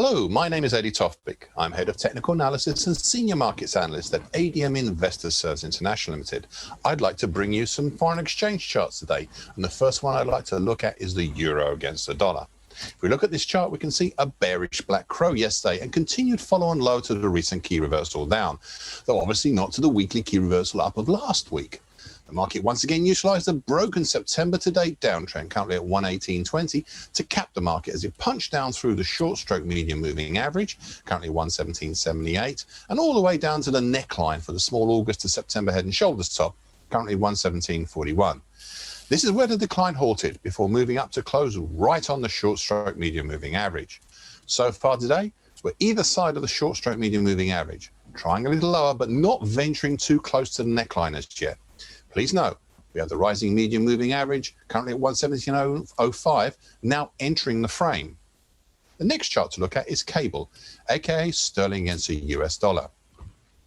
Hello, my name is Eddie Tofpik. I'm Head of Technical Analysis and Senior Markets Analyst at ADM Investor Services International Limited. I'd like to bring you some foreign exchange charts today. And the first one I'd like to look at is the euro against the dollar. If we look at this chart, we can see a bearish black crow yesterday and continued follow-on low to the recent key reversal down, though obviously not to the weekly key reversal up of last week. The market once again utilised a broken September to date downtrend, currently at 118.20, to cap the market as it punched down through the short stroke medium moving average, currently 117.78, and all the way down to the neckline for the small August to September head and shoulders top, currently 117.41. This is where the decline halted before moving up to close right on the short stroke medium moving average. So far today, we're either side of the short stroke medium moving average, trying a little lower but not venturing too close to the neckline as yet. Please note, we have the rising medium moving average, currently at 117.05, now entering the frame. The next chart to look at is cable, aka sterling against the US dollar.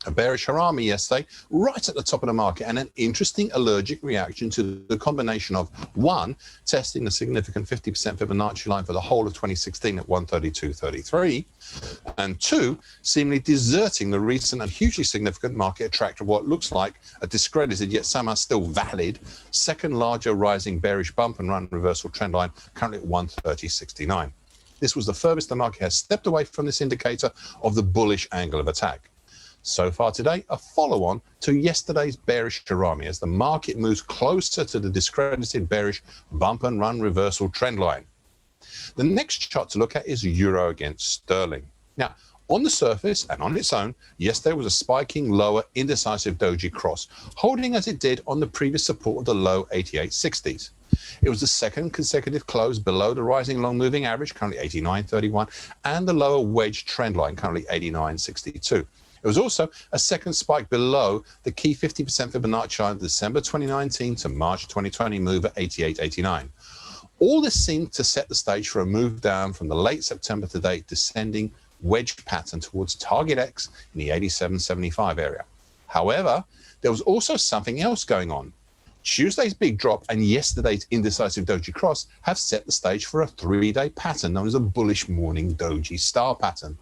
A bearish harami yesterday, right at the top of the market, and an interesting allergic reaction to the combination of, one, testing the significant 50% Fibonacci line for the whole of 2016 at 132.33, and two, seemingly deserting the recent and hugely significant market attractor of what looks like a discredited yet somehow still valid second larger rising bearish bump and run reversal trend line, currently at 130.69. This was the furthest the market has stepped away from this indicator of the bullish angle of attack. So far today, a follow-on to yesterday's bearish harami as the market moves closer to the discredited bearish bump and run reversal trend line. The next chart to look at is euro against sterling. Now, on the surface and on its own, yesterday was a spiking lower indecisive doji cross, holding as it did on the previous support of the low 88.60s. It was the second consecutive close below the rising long moving average, currently 89.31, and the lower wedge trend line, currently 89.62. It was also a second spike below the key 50% Fibonacci line of December 2019 to March 2020 move at 88.89. All this seemed to set the stage for a move down from the late September to date descending wedge pattern towards target X in the 87.75 area. However, there was also something else going on. Tuesday's big drop and yesterday's indecisive doji cross have set the stage for a three-day pattern known as a bullish morning doji star pattern.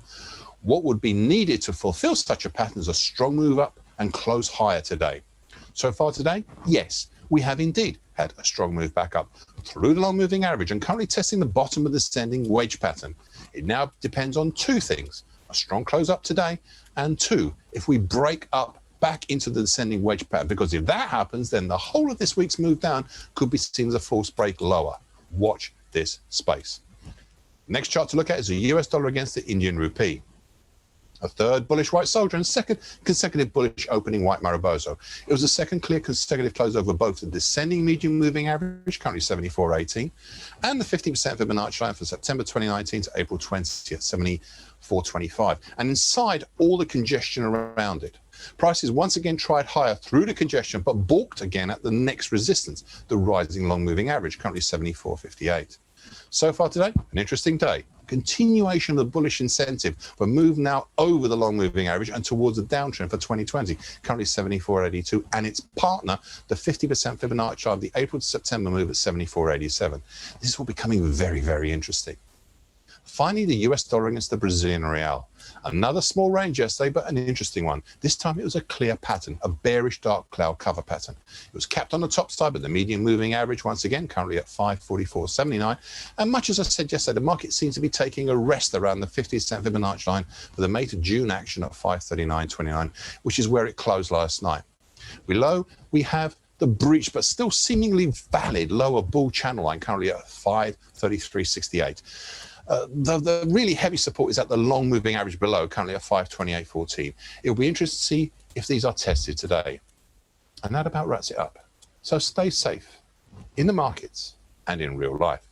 What would be needed to fulfill such a pattern is a strong move up and close higher today. So far today, yes, we have indeed had a strong move back up through the long moving average and currently testing the bottom of the descending wedge pattern. It now depends on two things: a strong close up today, and two, if we break up back into the descending wedge pattern, because if that happens, then the whole of this week's move down could be seen as a false break lower. Watch this space. Next chart to look at is the US dollar against the Indian Rupee. A third bullish white soldier and second consecutive bullish opening white Mariboso. It was the second clear consecutive close over both the descending medium moving average, currently 74.18, and the 50% Fibonacci line from September 2019 to April 20 at 74.25, and inside all the congestion around it. Prices once again tried higher through the congestion, but balked again at the next resistance, the rising long moving average, currently 74.58. So far today, an interesting day. Continuation of the bullish incentive for move now over the long moving average and towards the downtrend for 2020, currently 74.82, and its partner, the 50% Fibonacci of the April to September move at 74.87. This is all becoming very, very interesting. Finally, the US dollar against the Brazilian real. Another small range yesterday, but an interesting one. This time it was a clear pattern, a bearish dark cloud cover pattern. It was capped on the top side, but the medium moving average, once again, currently at 544.79. And much as I said yesterday, the market seems to be taking a rest around the 50% Fibonacci line for the May to June action at 539.29, which is where it closed last night. Below, we have the breach, but still seemingly valid lower bull channel line, currently at 533.68. The really heavy support is at the long moving average below, currently at 528.14. It will be interesting to see if these are tested today. And that about wraps it up. So stay safe in the markets and in real life.